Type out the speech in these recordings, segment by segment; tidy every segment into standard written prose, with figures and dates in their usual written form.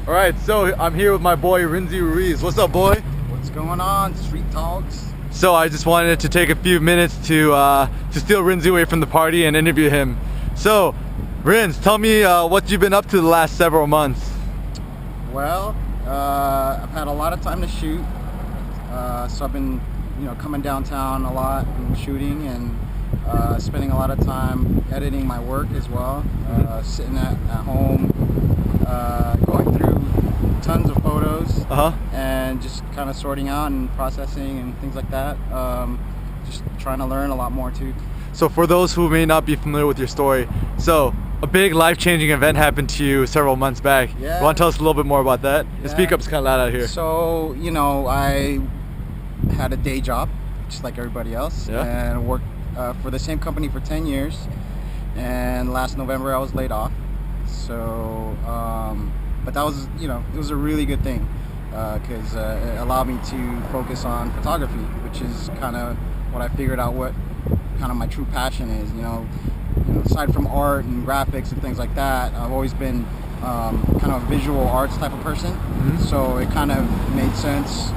All right, so I'm here with my boy Rinzi Ruiz. What's up, boy? What's going on, street dogs? So I just wanted to take a few minutes to steal Rinzi away from the party and interview him. So, Rinz, tell me what you've been up to the last several months. Well, I've had a lot of time to shoot, so I've been, coming downtown a lot and shooting, and spending a lot of time editing my work as well. Sitting at home, going through tons of photos, and just kind of sorting out and processing and things like that. Just trying to learn a lot more too. So for those who may not be familiar with your story, so a big life-changing event happened to you several months back. Yeah. You want to tell us a little bit more about that? Yeah. The speak up's kind of loud out here. So, I had a day job, just like everybody else, and worked for the same company for 10 years. And last November I was laid off. So, but that was, it was a really good thing, because it allowed me to focus on photography, which is kind of what I figured out what kind of my true passion is. Aside from art and graphics and things like that, I've always been kind of a visual arts type of person. So it kind of made sense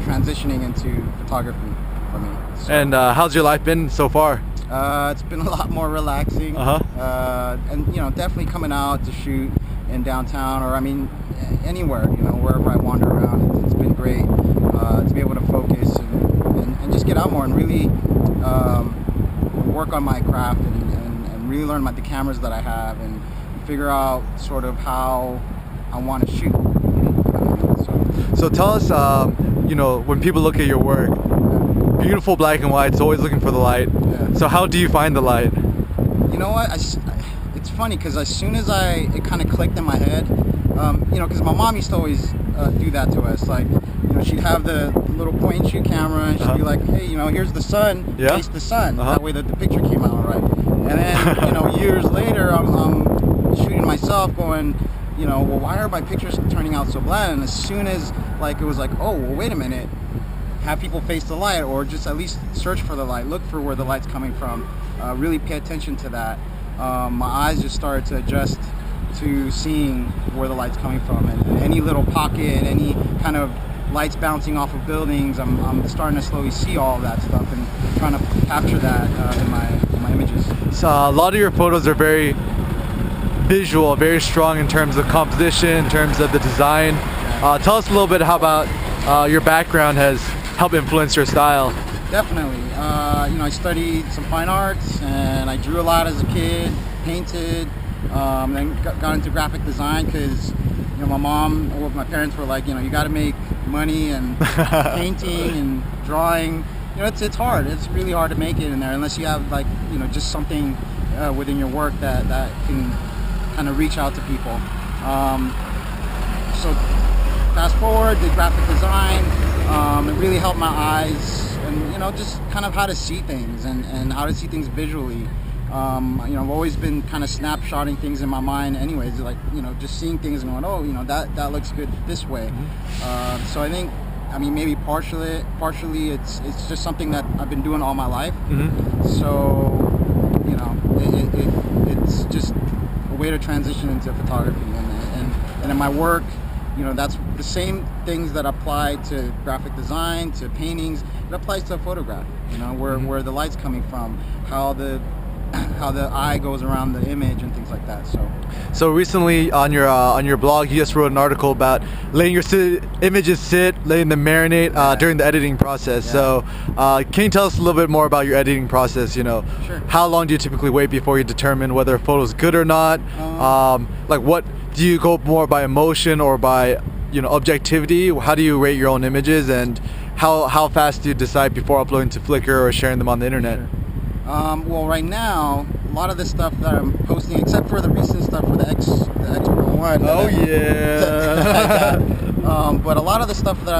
transitioning into photography for me. So, And how's your life been so far? it's been a lot more relaxing, and definitely coming out to shoot in downtown, or anywhere, wherever I wander around. It's been great to be able to focus and just get out more and really work on my craft and really learn about the cameras that I have and figure out sort of how I want to shoot. So tell us, when people look at your work, beautiful black and white, it's always looking for the light. So how do you find the light? You know what? It's funny because as soon as it kind of clicked in my head, because my mom used to always do that to us. Like, she'd have the little point and shoot camera, and she'd be like, "Hey, here's the sun. Face the sun." That way that the picture came out all right. And then, years later, I'm shooting myself, going, well, why are my pictures turning out so bland? And as soon as it was like, oh, well, wait a minute. Have people face the light, or just at least search for the light, look for where the light's coming from, really pay attention to that. My eyes just started to adjust to seeing where the light's coming from, and any little pocket, any kind of lights bouncing off of buildings, I'm starting to slowly see all of that stuff and trying to capture that in my images. So a lot of your photos are very visual, very strong in terms of composition, in terms of the design. Tell us a little bit how about your background has helped influence your style. Definitely. I studied some fine arts, and I drew a lot as a kid, painted, then got into graphic design because my my parents were like, you got to make money, and painting and drawing, it's hard. It's really hard to make it in there unless you have just something within your work that can kind of reach out to people. So fast forward, did graphic design. It really helped my eyes, and just kind of how to see things and how to see things visually. I've always been kind of snapshotting things in my mind anyways, just seeing things and going, oh, that looks good this way. So I think, maybe partially it's just something that I've been doing all my life. So, it's just a way to transition into photography, and in my work, that's the same things that apply to graphic design, to paintings. It applies to a photograph. Where the light's coming from, how the eye goes around the image and things like that. So recently on your blog, you just wrote an article about letting your images sit, letting them marinate during the editing process. So can you tell us a little bit more about your editing process? Sure. How long do you typically wait before you determine whether a photo is good or not? What do you go more by emotion or by objectivity? How do you rate your own images, and how fast do you decide before uploading to Flickr or sharing them on the internet? Sure. Well, right now, a lot of the stuff that I'm posting, except for the recent stuff for the X Pro 1. Oh yeah. But a lot of the stuff that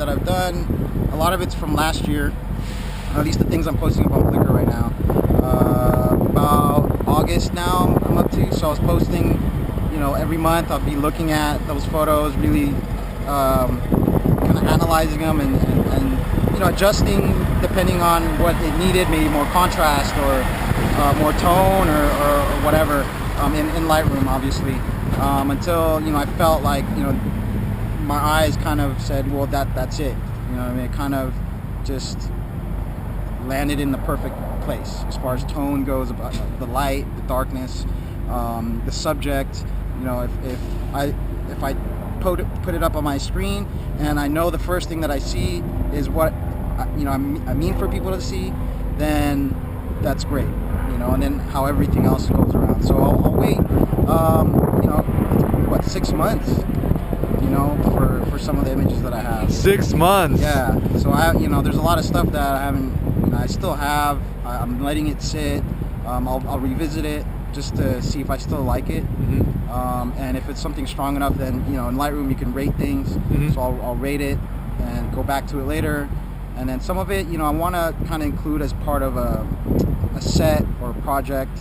I've done, a lot of it's from last year. Or at least the things I'm posting up on Flickr right now. About August now, I'm up to. So I was posting, every month. I'll be looking at those photos, really kind of analyzing them and adjusting depending on what it needed, maybe more contrast or more tone or whatever, in Lightroom, obviously. until I felt like my eyes kind of said, well, that's it. You know what I mean? It kind of just landed in the perfect place as far as tone goes, about the light, the darkness, the subject. If I put it up on my screen and I know the first thing that I see is what I mean for people to see, then that's great. And then how everything else goes around. So I'll wait. 6 months. For some of the images that I have. 6 months. Yeah. So there's a lot of stuff that I haven't. I still have. I'm letting it sit. I'll revisit it just to see if I still like it. Mm-hmm. And if it's something strong enough, then in Lightroom you can rate things. Mm-hmm. So I'll rate it and go back to it later. And then some of it, I want to kind of include as part of a set or a project.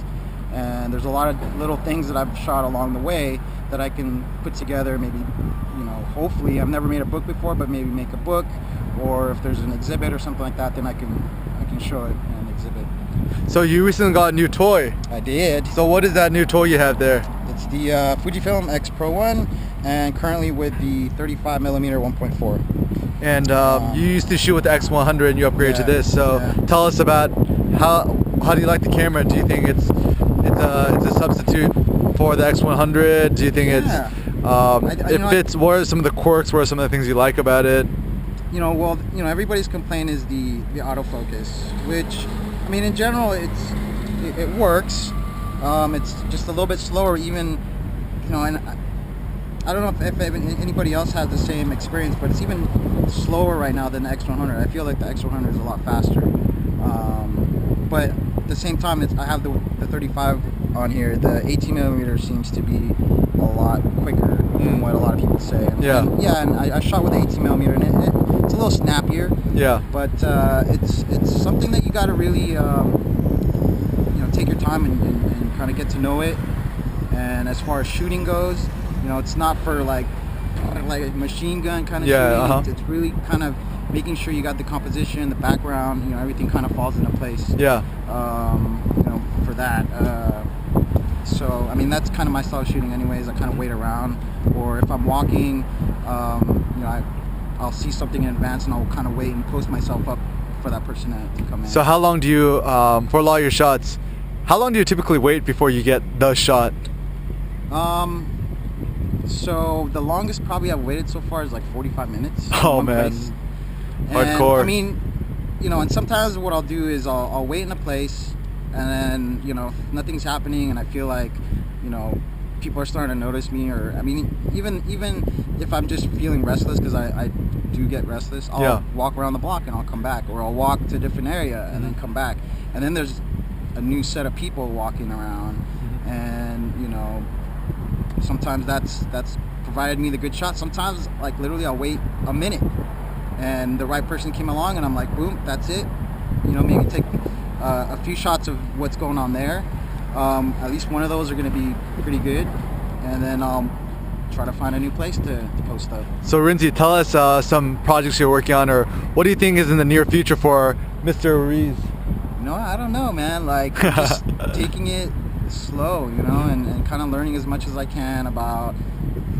And there's a lot of little things that I've shot along the way that I can put together. Maybe, hopefully, I've never made a book before, but maybe make a book. Or if there's an exhibit or something like that, then I can show it in an exhibit. So you recently got a new toy. I did. So what is that new toy you have there? It's the Fujifilm X Pro 1, and currently with the 35mm 1.4. And you used to shoot with the X100 and you upgraded to this. So tell us about how do you like the camera? Do you think it's a substitute for the X100? Do you think it fits? What are some of the quirks? What are some of the things you like about it? Everybody's complaint is the autofocus, which, in general, it works. It's just a little bit slower, even, and I don't know if anybody else has the same experience, but it's even slower right now than the X100. I feel like the X100 is a lot faster. But at the same time, I have the 35 on here. The 18mm seems to be a lot quicker than what a lot of people say. And I shot with the 18mm, and it's a little snappier. Yeah. But it's something that you got to really take your time and kind of get to know it. And as far as shooting goes, it's not for like a machine gun kind of shooting. It's really kind of making sure you got the composition, the background, everything kind of falls into place. Yeah. For that. So that's kind of my style of shooting anyways. I kind of wait around, or if I'm walking, I'll see something in advance and I'll kind of wait and post myself up for that person to come in. So how long do you, for a lot of your shots, how long do you typically wait before you get the shot? So the longest probably I've waited so far is like 45 minutes. Oh man. Hardcore. And sometimes what I'll do is I'll wait in a place, and then nothing's happening, and I feel like people are starting to notice me, or even if I'm just feeling restless, because I do get restless, I'll walk around the block and I'll come back, or I'll walk to a different area and then come back, and then there's a new set of people walking around, and sometimes that's provided me the good shot. Sometimes like literally I'll wait a minute and the right person came along and I'm like, boom, that's it. Maybe take a few shots of what's going on there. At least one of those are going to be pretty good, and then I'll try to find a new place to post up. So Rinzi, tell us some projects you're working on, or what do you think is in the near future for Mr. Ruiz? I don't know, man. Like, just taking it slow, and kind of learning as much as I can about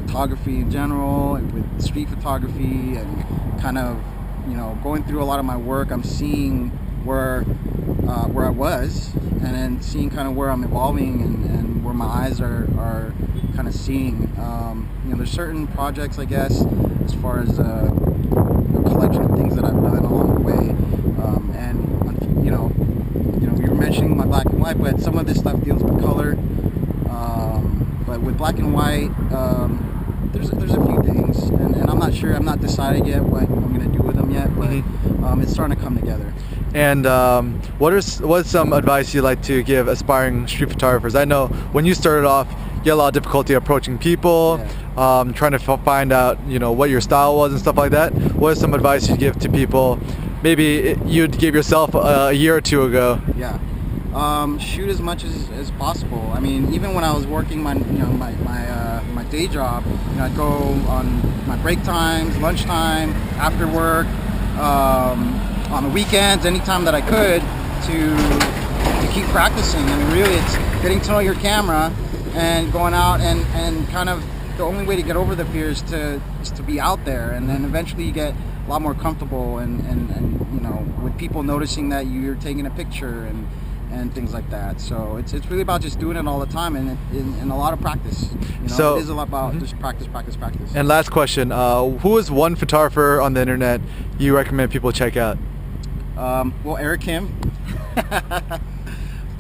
photography in general, and with street photography, and kind of, going through a lot of my work. I'm seeing where I was, and then seeing kind of where I'm evolving, and where my eyes are kind of seeing. There's certain projects, I guess, as far as a collection of things that I've done along the way, and we were mentioning my black and white, but some of this stuff deals with color. But with black and white, there's a few things, and I'm not sure. I'm not decided yet what I'm gonna do with them yet, but it's starting to come together. And what's some advice you'd like to give aspiring street photographers? I know when you started off, you had a lot of difficulty approaching people, trying to find out what your style was and stuff like that. What is some advice you'd give to people? Maybe you'd give yourself a year or two ago. Yeah. Shoot as much as possible. Even when I was working my day job, I'd go on my break times, lunchtime, after work, on the weekends, anytime that I could, to keep practicing. Really, it's getting to know your camera and going out and kind of the only way to get over the fear is to be out there, and then eventually you get a lot more comfortable and you know, with people noticing that you're taking a picture and things like that. So it's really about just doing it all the time and a lot of practice. You know, So it is a lot about just practice. And last question, who is one photographer on the internet you recommend people check out? Well, Eric Kim.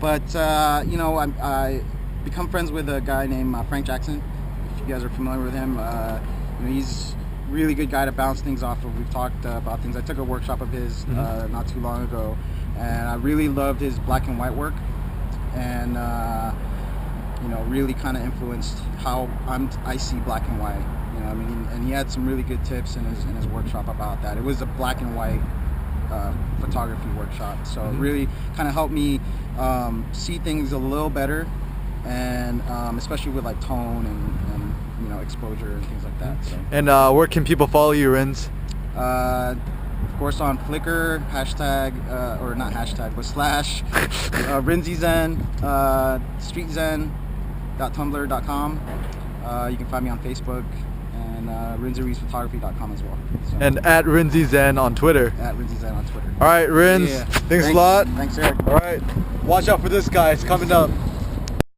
But you know, I become friends with a guy named Frank Jackson. If you guys are familiar with him, you know, he's a really good guy to bounce things off of. We've talked about things. I took a workshop of his not too long ago, and I really loved his black and white work, and you know, really kind of influenced how I see black and white. You know, I mean, and he had some really good tips in his workshop about that. It was a black and white photography workshop, so it really kind of helped me see things a little better, and especially with like tone and you know, exposure and things like that. So. And where can people follow you, Rinz? Of course on Flickr, hashtag, or not hashtag, but slash Rinzi Zen, streetzen.tumblr.com. You can find me on Facebook, and RinziRuizPhotography.com as well. So. And at Rinzi Zen on Twitter. At Rinzi Zen on Twitter. All right, Rinz, Yeah. thanks a lot. Thanks, Eric. All right, watch out for this guy, it's coming up.